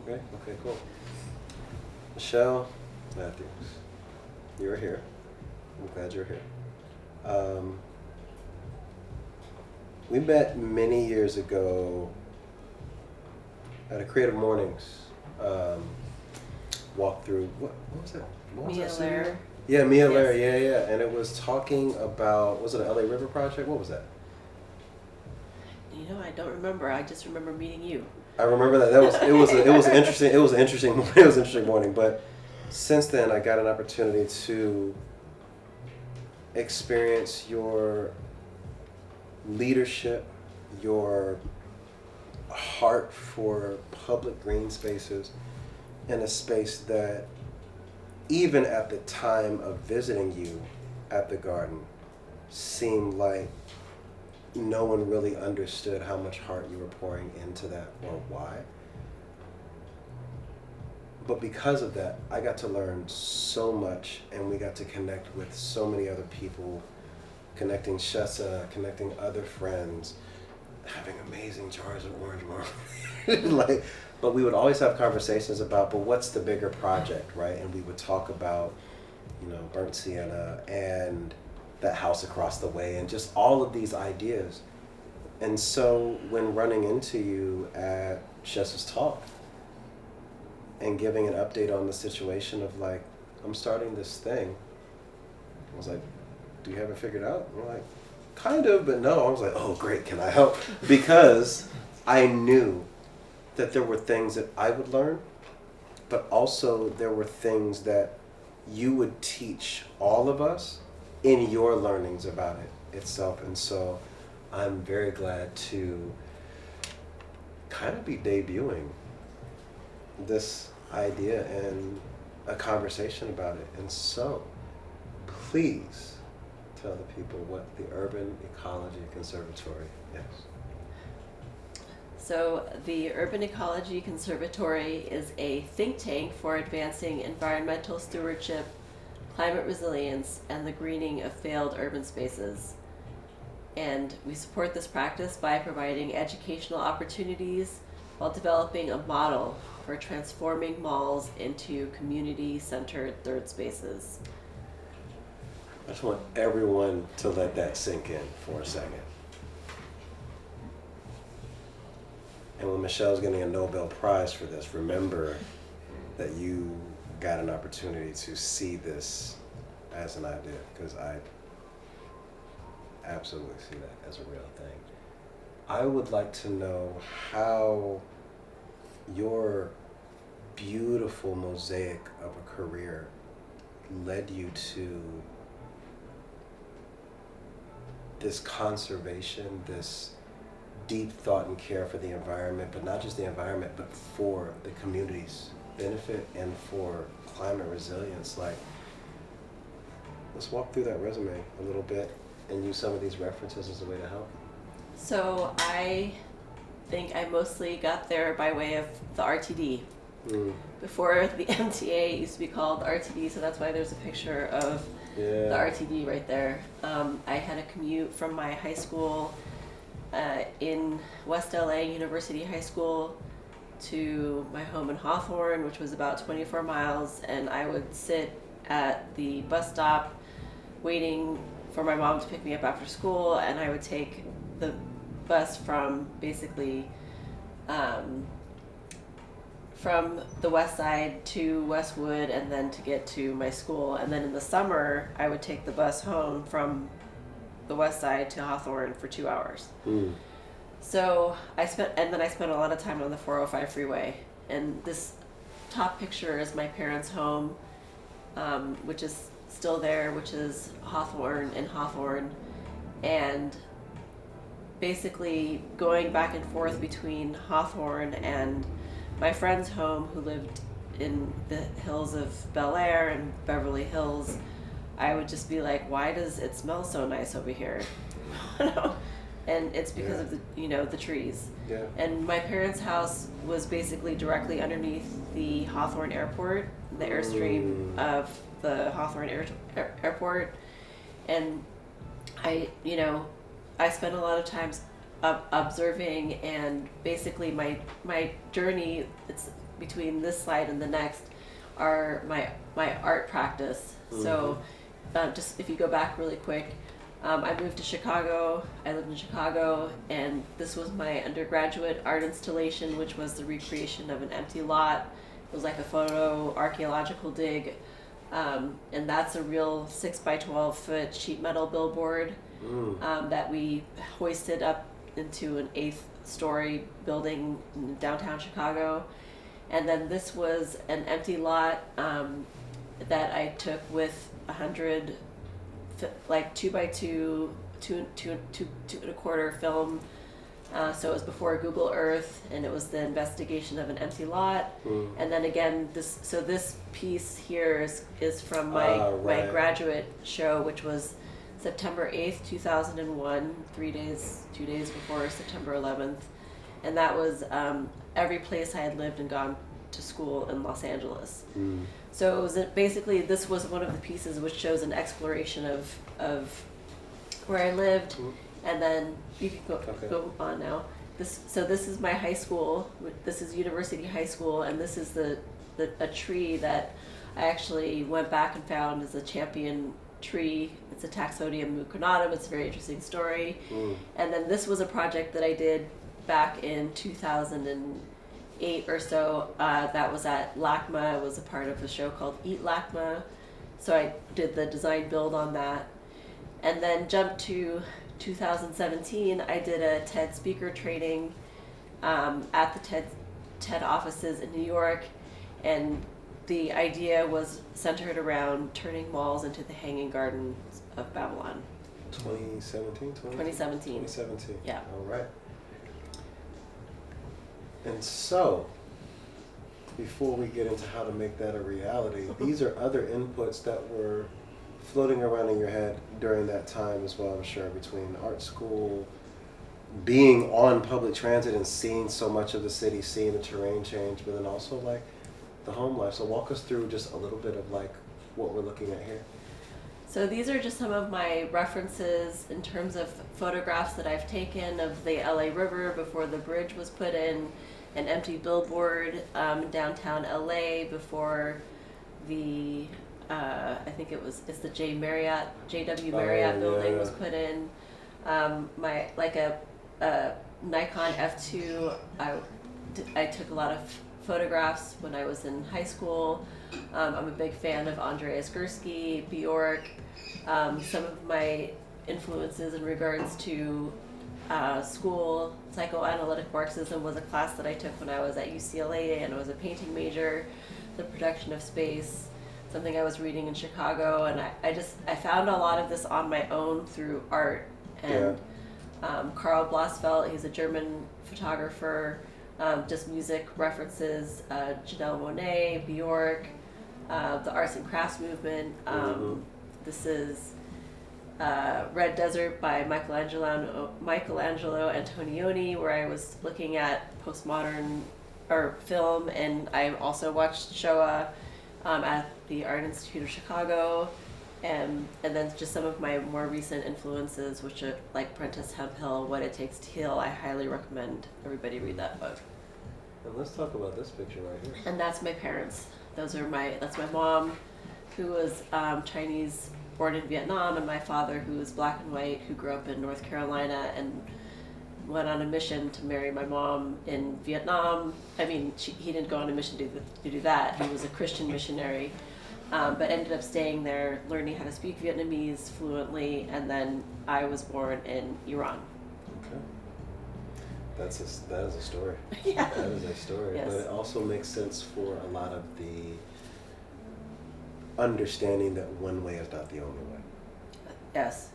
Okay, okay, cool. Michelle Matthews, you're here. I'm glad you're here. Um, we met many years ago at a Creative Mornings walkthrough. What was that? What was that studio? Yeah, Mia Lair, yeah. And it was talking about, was it an LA River project? What was that? I don't remember. I just remember meeting you. I remember that. It was interesting. It was an interesting morning. But since then, I got an opportunity to experience your leadership, your heart for public green spaces, in a space that, even at the time of visiting you at the garden, seemed like no one really understood how much heart you were pouring into that or why. But because of that, I got to learn so much, and we got to connect with so many other people, connecting Shessa, connecting other friends, having amazing jars of orange marmalade. But we would always have conversations about, but what's the bigger project, right? And we would talk about, Burntsienna and that house across the way, and just all of these ideas. And so when running into you at Shessa's talk and giving an update on the situation of like, I'm starting this thing, I was like, do you have it figured out? And we're like, kind of, but no. I was like, oh great, can I help? Because I knew that there were things that I would learn, but also there were things that you would teach all of us in your learnings about it itself. And so I'm very glad to kind of be debuting this idea and a conversation about it. And so please tell the people what the Urban Ecology Conservatory is. So the Urban Ecology Conservatory is a think tank for advancing environmental stewardship, climate resilience, and the greening of failed urban spaces. And we support this practice by providing educational opportunities while developing a model for transforming malls into community-centered third spaces. I just want everyone to let that sink in for a second. And when Michelle's getting a Nobel Prize for this, remember that you got an opportunity to see this as an idea, because I absolutely see that as a real thing. I would like to know how your beautiful mosaic of a career led you to this conservation, this deep thought and care for the environment, but not just the environment, but for the community's benefit and for climate resilience. Like, let's walk through that resume a little bit and use some of these references as a way to help. So I think I mostly got there by way of the RTD. Before the MTA, it used to be called RTD, so that's why there's a picture of the RTD right there. I had a commute from my high school in West LA, University High School, to my home in Hawthorne, which was about 24 miles, and I would sit at the bus stop waiting for my mom to pick me up after school, and I would take the bus from basically from the west side to Westwood, and then to get to my school. And then in the summer, I would take the bus home from the west side to Hawthorne for 2 hours. So I spent a lot of time on the 405 freeway. And this top picture is my parents' home, which is still there, which is Hawthorne in Hawthorne. And basically going back and forth between Hawthorne and my friend's home, who lived in the hills of Bel Air and Beverly Hills, I would just be like, why does it smell so nice over here? And it's because of the trees. Yeah. And my parents' house was basically directly underneath the Hawthorne Airport, the airstream of the Hawthorne Airport. And I spent a lot of times observing, and basically my journey, it's between this slide and the next are my art practice. So just if you go back really quick, I moved to Chicago. I lived in Chicago, and this was my undergraduate art installation, which was the recreation of an empty lot. It was like a photo archaeological dig, and that's a real 6 by 12 foot sheet metal billboard that we hoisted up into an 8th story building in downtown Chicago. And then this was an empty lot that I took with 100 like 2 by 2, 2.25 film. So it was before Google Earth, and it was the investigation of an empty lot. And then again, this piece here is from my graduate show, which was September 8th, 2001, 2 days before September 11th. And that was every place I had lived and gone to school in Los Angeles. So it was basically, this was one of the pieces which shows an exploration of where I lived. And then you can go on now. This is my high school. This is University High School, and this is a tree that I actually went back and found as a champion tree. It's a Taxodium mucronatum. It's a very interesting story. And then this was a project that I did back in 2008 or so. That was at LACMA. It was a part of a show called Eat LACMA. So I did the design build on that. And then jumped to 2017, I did a TED speaker training at the TED offices in New York, and the idea was centered around turning malls into the hanging gardens of Babylon. 2017. Yeah. All right. And so, before we get into how to make that a reality, these are other inputs that were floating around in your head during that time as well, I'm sure, between art school, being on public transit and seeing so much of the city, seeing the terrain change, but then also like the home life. So walk us through just a little bit of like what we're looking at here. So these are just some of my references in terms of photographs that I've taken of the LA River before the bridge was put in, an empty billboard downtown LA before the I think it's the JW Marriott building was put in. My a Nikon F2. I took a lot of photographs when I was in high school. I'm a big fan of Andreas Gursky, Bjork. Some of my influences in regards to school, psychoanalytic Marxism was a class that I took when I was at UCLA, and I was a painting major. The production of space, something I was reading in Chicago, and I found a lot of this on my own through art. And Karl Blossfeldt, he's a German photographer, just music references, Janelle Monáe, Bjork, the arts and crafts movement. This is Red Desert by Michelangelo Antonioni, where I was looking at postmodern film, and I also watched Shoah at the Art Institute of Chicago, and then just some of my more recent influences, which are like Prentice Hemphill, What It Takes to Heal. I highly recommend everybody read that book. And let's talk about this picture right here. And that's my parents. That's my mom, who was Chinese, born in Vietnam, and my father, who was black and white, who grew up in North Carolina and went on a mission to marry my mom in Vietnam. I mean, he didn't go on a mission to do that. He was a Christian missionary, but ended up staying there, learning how to speak Vietnamese fluently, and then I was born in Iran. Okay. That is a story. Yeah. That is a story. Yes. But it also makes sense for a lot of the understanding that one way is not the only way. Yes.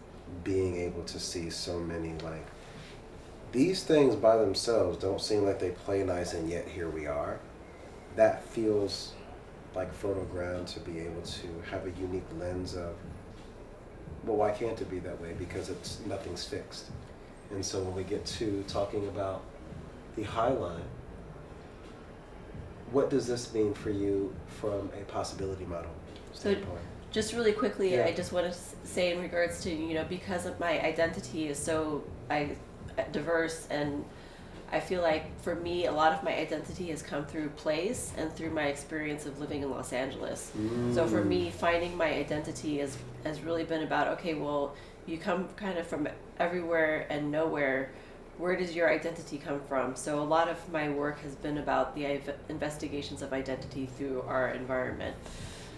Being able to see so many, like, these things by themselves don't seem like they play nice, and yet here we are. That feels like fertile ground to be able to have a unique lens of, well, why can't it be that way? Because nothing's fixed. And so when we get to talking about the Highland, what does this mean for you from a possibility model standpoint? So just really quickly, I just want to say in regards to, because of my identity is so diverse, and I feel like for me, a lot of my identity has come through place and through my experience of living in Los Angeles. So for me, finding my identity has really been about, okay, well, you come kind of from everywhere and nowhere. Where does your identity come from? So a lot of my work has been about the investigations of identity through our environment.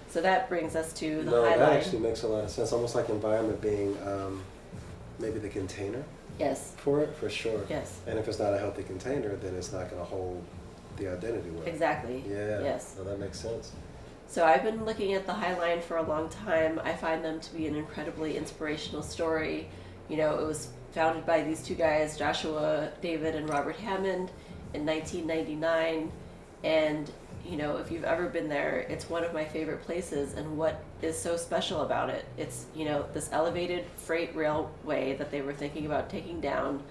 So that brings us to the Highland. That actually makes a lot of sense. Almost like environment being maybe the container. Yes. For it, for sure. Yes. And if it's not a healthy container, then it's not going to hold the identity well. Exactly. Yeah. Yes. So that makes sense. So I've been looking at the Highland for a long time. I find them to be an incredibly inspirational story. You know, it was founded by these two guys, Joshua David and Robert Hammond, in 1999. And, you know, if you've ever been there, it's one of my favorite places. And what is so special about it? It's, you know, this elevated freight railway that they were thinking about taking down.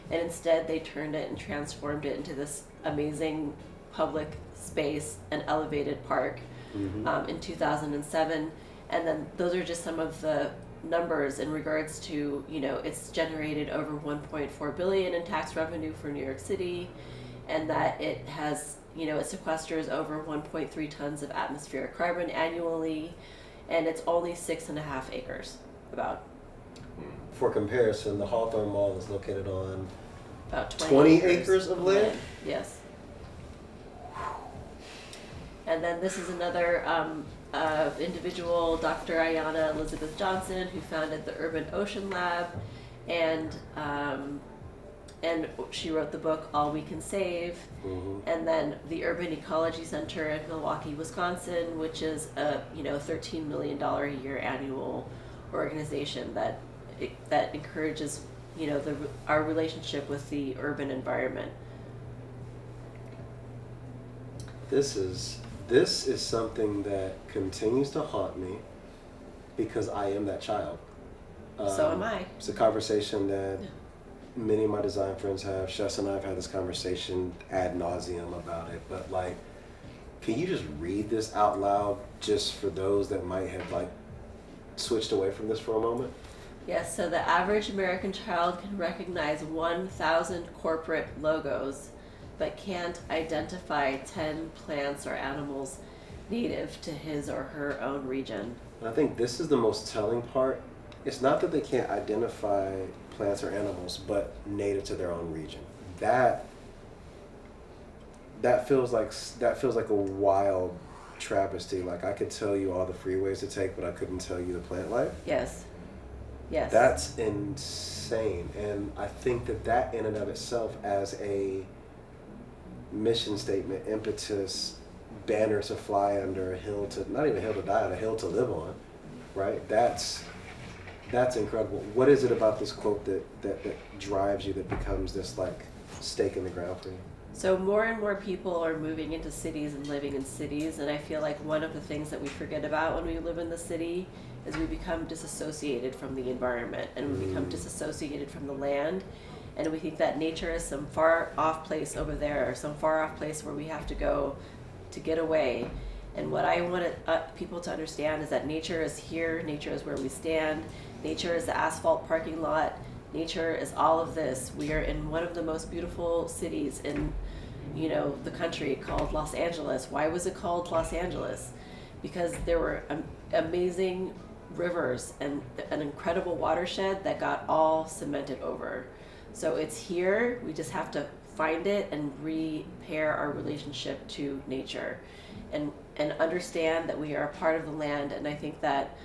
And instead they turned it and transformed it into this amazing public space, an elevated park, in 2007. And then those are just some of the numbers in regards to, you know, it's generated over 1.4 billion in tax revenue for New York City, and that it has, you know, it sequesters over 1.3 tons of atmospheric carbon annually, and it's only 6.5 acres, about. For comparison, the Hawthorne Mall is located on About 20 acres of land? Yes. And then this is another individual, Dr. Ayanna Elizabeth Johnson, who founded the Urban Ocean Lab, and she wrote the book All We Can Save, and then the Urban Ecology Center in Milwaukee, Wisconsin, which is a $13 million a year annual organization that encourages our relationship with the urban environment. This is something that continues to haunt me because I am that child. So am I. It's a conversation that many of my design friends have. Shess and I have had this conversation ad nauseum about it. But like, can you just read this out loud just for those that might have like switched away from this for a moment? Yes, so the average American child can recognize 1,000 corporate logos, but can't identify 10 plants or animals native to his or her own region. And I think this is the most telling part. It's not that they can't identify plants or animals, but native to their own region. That feels like a wild travesty. Like, I could tell you all the freeways to take, but I couldn't tell you the plant life. Yes. Yes. That's insane. And I think that in and of itself, as a mission statement, impetus, banner to fly under, a hill to, not even a hill to die on, a hill to live on, right? That's incredible. What is it about this quote that drives you, that becomes this like stake in the ground for you? So more and more people are moving into cities and living in cities, and I feel like one of the things that we forget about when we live in the city is we become disassociated from the environment, and we become disassociated from the land, and we think that nature is some far off place over there, or some far off place where we have to go to get away. And what I want people to understand is that nature is here, nature is where we stand, nature is the asphalt parking lot, nature is all of this. We are in one of the most beautiful cities in the country, called Los Angeles. Why was it called Los Angeles? Because there were amazing rivers and an incredible watershed that got all cemented over. So it's here, we just have to find it and repair our relationship to nature and understand that we are a part of the land. And I think that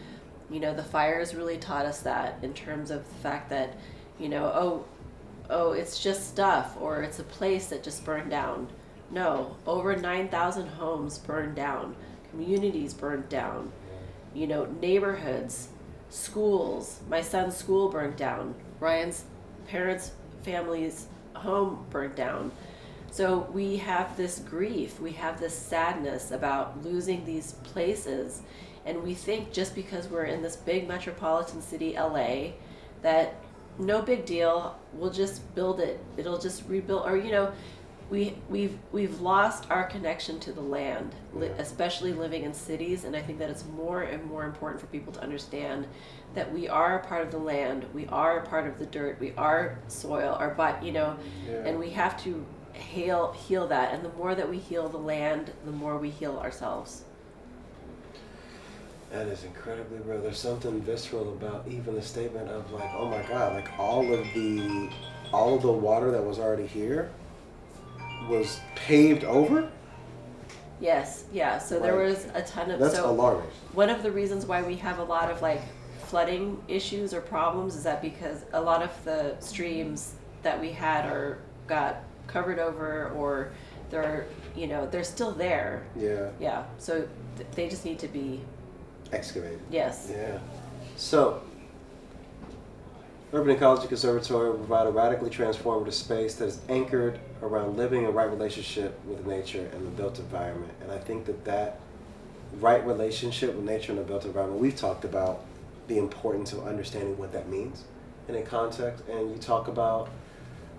the fires really taught us that, in terms of the fact that it's just stuff, or it's a place that just burned down. No, over 9,000 homes burned down, communities burned down, neighborhoods, schools. My son's school burned down. Ryan's parents' family's home burned down. So we have this grief, we have this sadness about losing these places, and we think just because we're in this big metropolitan city, LA, that no big deal, we'll just build it, it'll just rebuild. Or we've lost our connection to the land, Yeah. especially living in cities, and I think that it's more and more important for people to understand that we are a part of the land, we are a part of the dirt, we are soil, our body, Yeah. and we have to heal that, and the more that we heal the land, the more we heal ourselves. That is incredibly real. There's something visceral about even the statement of like, oh my God, like all of the water that was already here was paved over. Yes, yeah. So there Right. was a ton of. That's So alarming. one of the reasons why we have a lot of like flooding issues or problems is that because a lot of the streams that we had got covered over, or they're still there. Yeah. Yeah. So they just need to be. Excavated. Yes. Yeah. So, Urban Ecology Conservatory will provide a radically transformative space that is anchored around living a right relationship with nature and the built environment. And I think that right relationship with nature and the built environment, we've talked about the importance of understanding what that means in a context. And you talk about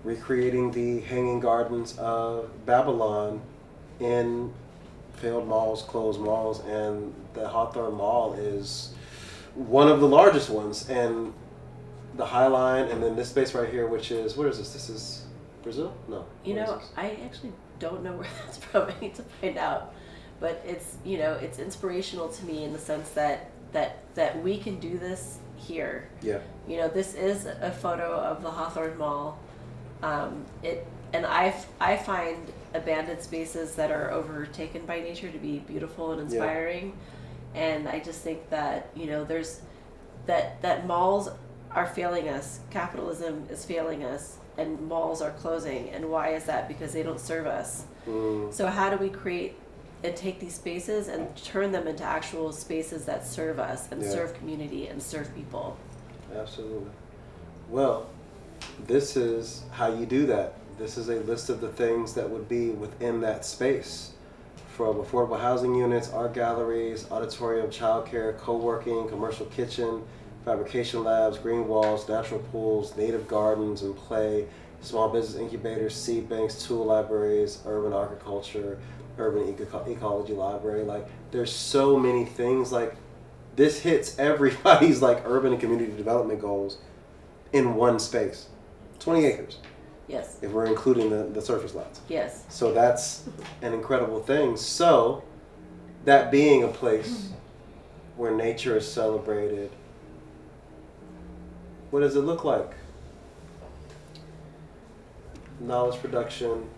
recreating the hanging gardens of Babylon in failed malls, closed malls, and the Hawthorne Mall is one of the largest ones. And the Highland, and then this space right here, which is, what is this? This is Brazil? No. I actually don't know where that's from. I need to find out. But it's it's inspirational to me in the sense that we can do this here. Yeah. This is a photo of the Hawthorne Mall. I find abandoned spaces that are overtaken by nature to be beautiful and inspiring. Yeah. And I just think that there's that malls are failing us. Capitalism is failing us, and malls are closing. And why is that? Because they don't serve us. So how do we create and take these spaces and turn them into actual spaces that serve us and serve community and serve people? Absolutely. Well, this is how you do that. This is a list of the things that would be within that space, from affordable housing units, art galleries, auditorium, childcare, co-working, commercial kitchen, fabrication labs, green walls, natural pools, native gardens and play, small business incubators, seed banks, tool libraries, urban agriculture, urban ecology library. Like, there's so many things. Like, this hits everybody's like urban and community development goals in one space. 20 acres. Yes. If we're including the surface lots. Yes. So that's an incredible thing. So that being a place where nature is celebrated, what does it look like? Knowledge production,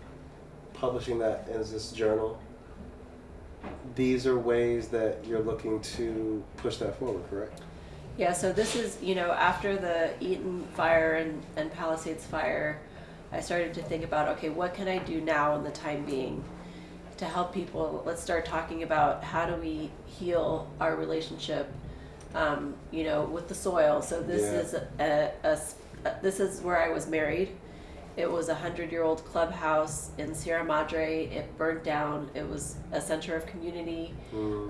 publishing that as this journal. These are ways that you're looking to push that forward, correct? Yeah, so this is, after the Eaton fire and Palisades fire, I started to think about, okay, what can I do now in the time being to help people? Let's start talking about how do we heal our relationship, with the soil. So this is this is where I was married. It was a 100-year-old clubhouse in Sierra Madre. It burnt down. It was a center of community.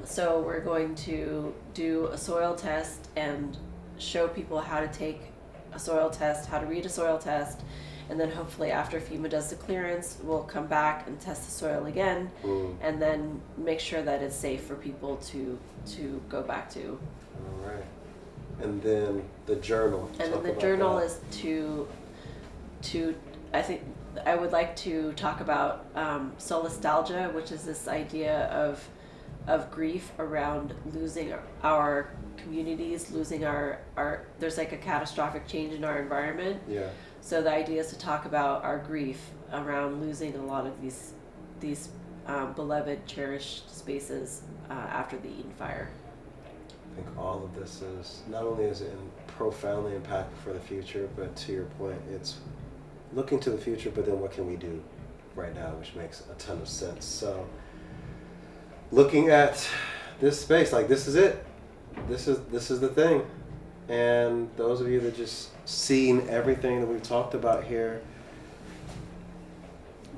So we're going to do a soil test and show people how to take a soil test, how to read a soil test, and then hopefully after FEMA does the clearance, we'll come back and test the soil again, and then make sure that it's safe for people to go back to. All right. And then the journal. And then the journal is to I think I would like to talk about solastalgia, which is this idea of grief around losing our communities, losing our there's like a catastrophic change in our environment. Yeah. So the idea is to talk about our grief around losing a lot of these beloved, cherished spaces after the Eaton fire. I think all of this is, not only is it profoundly impactful for the future, but to your point, it's looking to the future, but then what can we do right now, which makes a ton of sense. So looking at this space, like, this is it. This is the thing. And those of you that just seen everything that we've talked about here,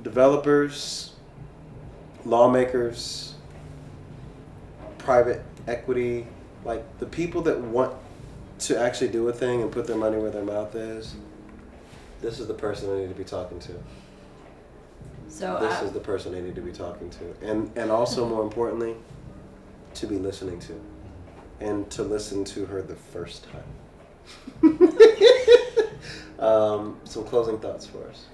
developers, lawmakers, private equity, like the people that want to actually do a thing and put their money where their mouth is, this is the person I need to be talking to. So this is the person they need to be talking to, and also more importantly, to be listening to, and to listen to her the first time. Some closing thoughts for us.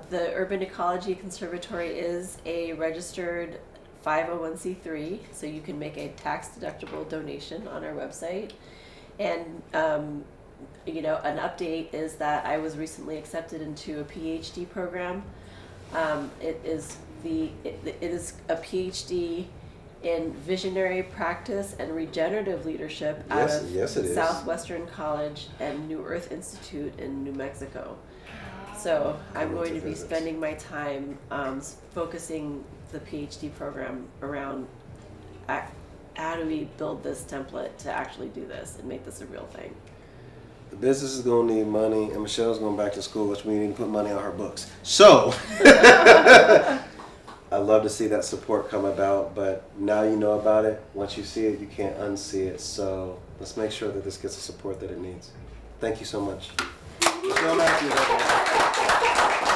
The Urban Ecology Conservatory is a registered 501c3, so you can make a tax-deductible donation on our website. And an update is that I was recently accepted into a PhD program. It is a PhD in visionary practice and regenerative leadership out of Southwestern College and New Earth Institute in New Mexico. So I'm going to be spending my time focusing the PhD program around how do we build this template to actually do this and make this a real thing. The business is going to need money, and Michelle's going back to school, which means we need to put money on her books. So, I love to see that support come about, but now you know about it. Once you see it, you can't unsee it. So, let's make sure that this gets the support that it needs. Thank you so much. Michelle Matthews.